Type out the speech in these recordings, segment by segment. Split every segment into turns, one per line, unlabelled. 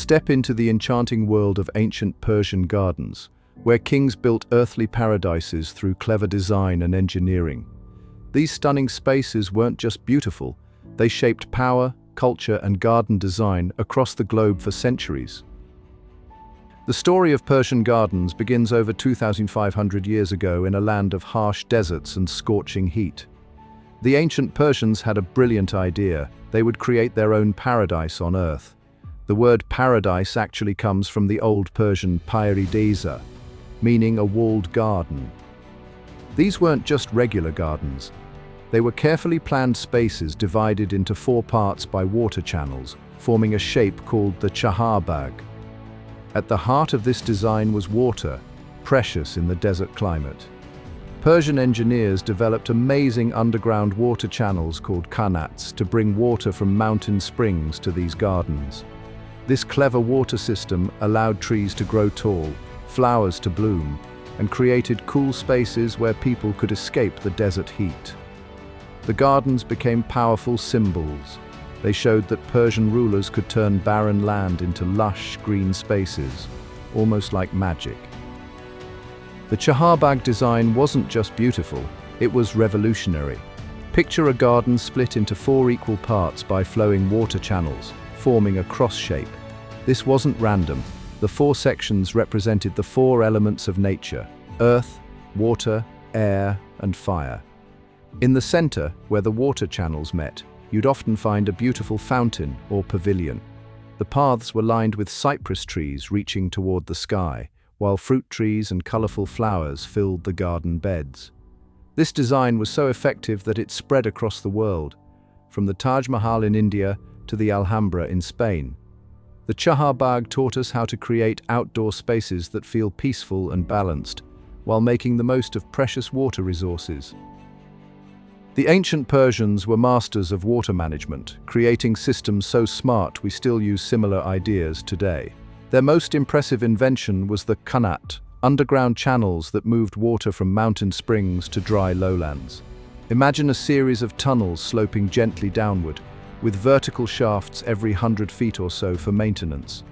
step into the enchanting world of ancient Persian gardens, where kings built earthly paradises through clever design and engineering. These stunning spaces weren't just beautiful, they shaped power, culture, and garden design across the globe for centuries. The story of Persian gardens begins over 2,500 years ago in a land of harsh deserts and scorching heat. The ancient Persians had a brilliant idea. They would create their own paradise on earth. The word paradise actually comes from the Old Persian paradisa, meaning a walled garden. These weren't just regular gardens. They were carefully planned spaces divided into 4 parts by water channels, forming a shape called the Chaharbagh. At the heart of this design was water, precious in the desert climate. Persian engineers developed amazing underground water channels called Qanats to bring water from mountain springs to these gardens. This clever water system allowed trees to grow tall, flowers to bloom, and created cool spaces where people could escape the desert heat. The gardens became powerful symbols. They showed that Persian rulers could turn barren land into lush, green spaces, almost like magic. The Chaharbagh design wasn't just beautiful, it was revolutionary. Picture a garden split into 4 equal parts by flowing water channels, forming a cross shape. This wasn't random. The 4 sections represented the 4 elements of nature: earth, water, air, and fire. In the center, where the water channels met, you'd often find a beautiful fountain or pavilion. The paths were lined with cypress trees reaching toward the sky, while fruit trees and colorful flowers filled the garden beds. This design was so effective that it spread across the world, from the Taj Mahal in India to the Alhambra in Spain. The Chaharbagh taught us how to create outdoor spaces that feel peaceful and balanced, while making the most of precious water resources. The ancient Persians were masters of water management, creating systems so smart we still use similar ideas today. Their most impressive invention was the Qanat, underground channels that moved water from mountain springs to dry lowlands. Imagine a series of tunnels sloping gently downward, with vertical shafts every 100 feet or so for maintenance.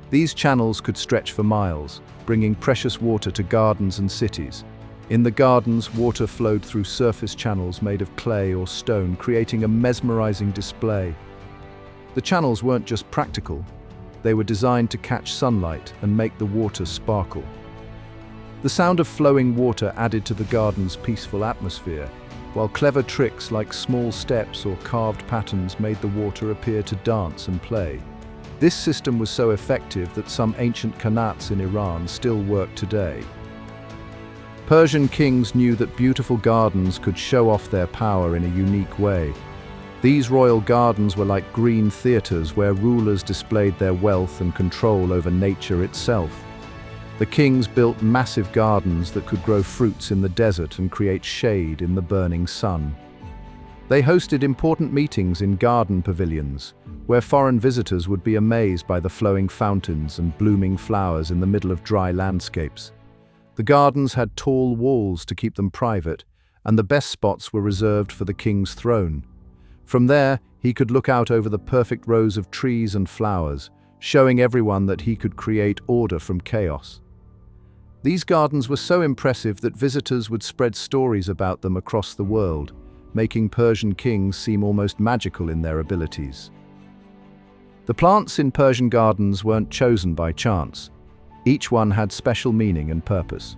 These channels could stretch for miles, bringing precious water to gardens and cities. In the gardens, water flowed through surface channels made of clay or stone, creating a mesmerizing display. The channels weren't just practical, they were designed to catch sunlight and make the water sparkle. The sound of flowing water added to the garden's peaceful atmosphere, while clever tricks like small steps or carved patterns made the water appear to dance and play. This system was so effective that some ancient Qanats in Iran still work today. Persian kings knew that beautiful gardens could show off their power in a unique way. These royal gardens were like green theaters where rulers displayed their wealth and control over nature itself. The kings built massive gardens that could grow fruits in the desert and create shade in the burning sun. They hosted important meetings in garden pavilions, where foreign visitors would be amazed by the flowing fountains and blooming flowers in the middle of dry landscapes. The gardens had tall walls to keep them private, and the best spots were reserved for the king's throne. From there, he could look out over the perfect rows of trees and flowers, showing everyone that he could create order from chaos. These gardens were so impressive that visitors would spread stories about them across the world, making Persian kings seem almost magical in their abilities. The plants in Persian gardens weren't chosen by chance. Each one had special meaning and purpose.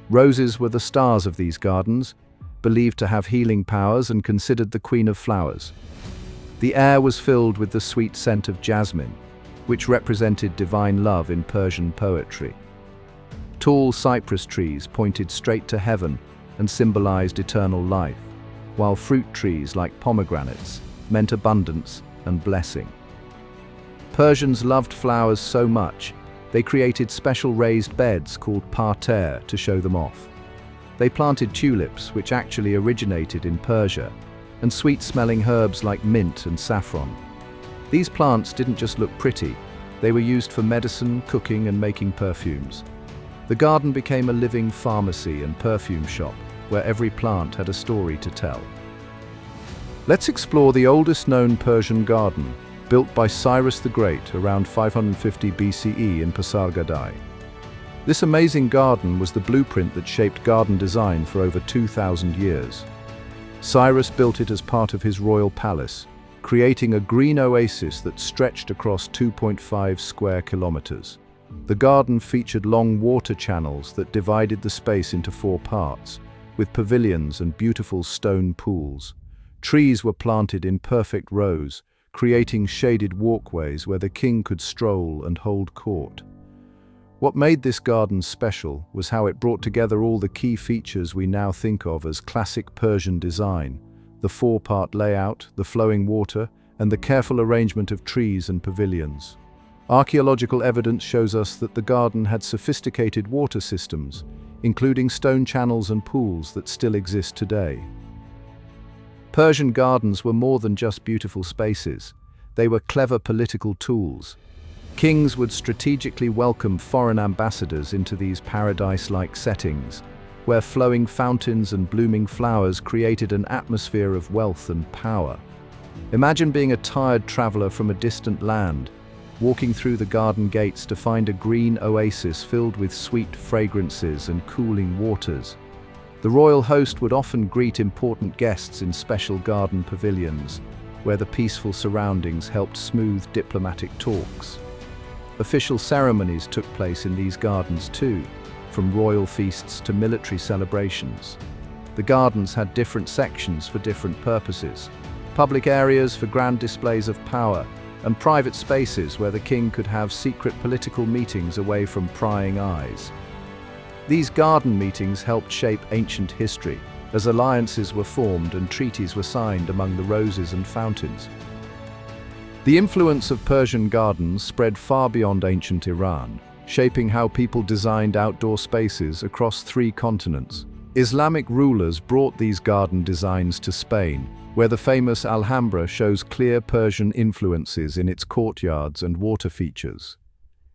Roses were the stars of these gardens, believed to have healing powers and considered the queen of flowers. The air was filled with the sweet scent of jasmine, which represented divine love in Persian poetry. Tall cypress trees pointed straight to heaven and symbolized eternal life, while fruit trees like pomegranates meant abundance and blessing. Persians loved flowers so much, they created special raised beds called parterre to show them off. They planted tulips, which actually originated in Persia, and sweet-smelling herbs like mint and saffron. These plants didn't just look pretty, they were used for medicine, cooking, and making perfumes. The garden became a living pharmacy and perfume shop, where every plant had a story to tell. Let's explore the oldest known Persian garden, built by Cyrus the Great around 550 BCE in Pasargadae. This amazing garden was the blueprint that shaped garden design for over 2,000 years. Cyrus built it as part of his royal palace, creating a green oasis that stretched across 2.5 square kilometers. The garden featured long water channels that divided the space into 4 parts, with pavilions and beautiful stone pools. Trees were planted in perfect rows, creating shaded walkways where the king could stroll and hold court. What made this garden special was how it brought together all the key features we now think of as classic Persian design: the 4-part layout, the flowing water, and the careful arrangement of trees and pavilions. Archaeological evidence shows us that the garden had sophisticated water systems, including stone channels and pools that still exist today. Persian gardens were more than just beautiful spaces. They were clever political tools. Kings would strategically welcome foreign ambassadors into these paradise-like settings, where flowing fountains and blooming flowers created an atmosphere of wealth and power. Imagine being a tired traveler from a distant land, walking through the garden gates to find a green oasis filled with sweet fragrances and cooling waters. The royal host would often greet important guests in special garden pavilions, where the peaceful surroundings helped smooth diplomatic talks. Official ceremonies took place in these gardens too, from royal feasts to military celebrations. The gardens had different sections for different purposes: public areas for grand displays of power, and private spaces where the king could have secret political meetings away from prying eyes. These garden meetings helped shape ancient history, as alliances were formed and treaties were signed among the roses and fountains. The influence of Persian gardens spread far beyond ancient Iran, shaping how people designed outdoor spaces across 3 continents. Islamic rulers brought these garden designs to Spain, where the famous Alhambra shows clear Persian influences in its courtyards and water features.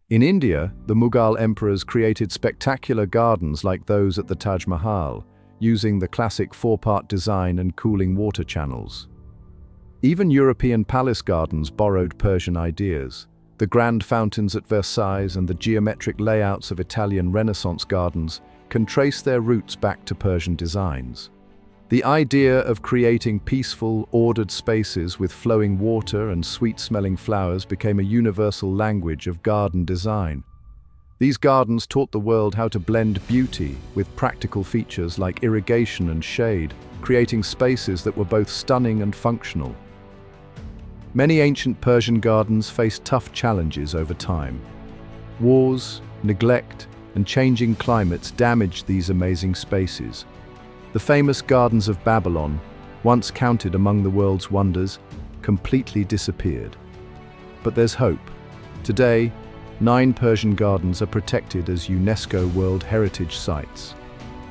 In India, the Mughal emperors created spectacular gardens like those at the Taj Mahal, using the classic 4-part design and cooling water channels. Even European palace gardens borrowed Persian ideas. The grand fountains at Versailles and the geometric layouts of Italian Renaissance gardens can trace their roots back to Persian designs. The idea of creating peaceful, ordered spaces with flowing water and sweet-smelling flowers became a universal language of garden design. These gardens taught the world how to blend beauty with practical features like irrigation and shade, creating spaces that were both stunning and functional. Many ancient Persian gardens faced tough challenges over time. Wars, neglect, and changing climates damaged these amazing spaces. The famous gardens of Babylon, once counted among the world's wonders, completely disappeared. But there's hope. Today, 9 Persian gardens are protected as UNESCO World Heritage Sites.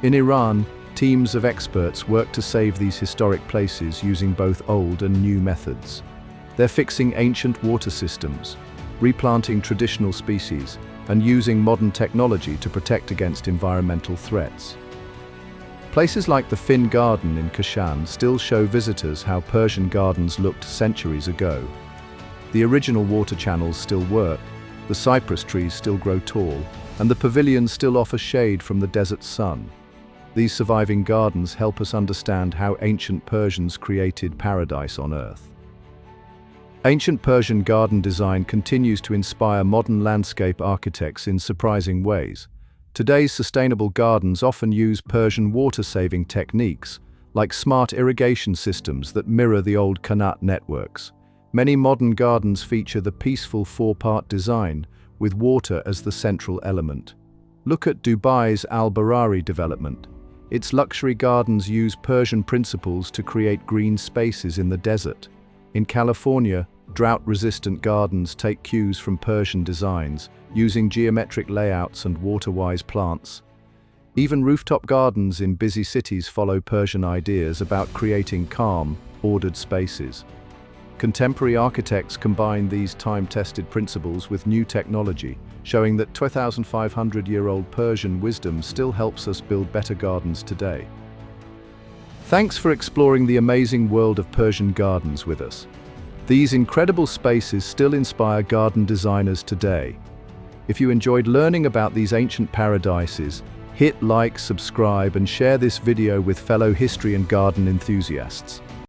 In Iran, teams of experts work to save these historic places using both old and new methods. They're fixing ancient water systems, replanting traditional species, and using modern technology to protect against environmental threats. Places like the Finn Garden in Kashan still show visitors how Persian gardens looked centuries ago. The original water channels still work, the cypress trees still grow tall, and the pavilions still offer shade from the desert sun. These surviving gardens help us understand how ancient Persians created paradise on earth. Ancient Persian garden design continues to inspire modern landscape architects in surprising ways. Today's sustainable gardens often use Persian water-saving techniques, like smart irrigation systems that mirror the old Qanat networks. Many modern gardens feature the peaceful 4-part design, with water as the central element. Look at Dubai's Al Barari development. Its luxury gardens use Persian principles to create green spaces in the desert. In California, drought-resistant gardens take cues from Persian designs, using geometric layouts and water-wise plants. Even rooftop gardens in busy cities follow Persian ideas about creating calm, ordered spaces. Contemporary architects combine these time-tested principles with new technology, showing that 2,500-year-old Persian wisdom still helps us build better gardens today. Thanks for exploring the amazing world of Persian gardens with us. These incredible spaces still inspire garden designers today. If you enjoyed learning about these ancient paradises, hit like, subscribe, and share this video with fellow history and garden enthusiasts.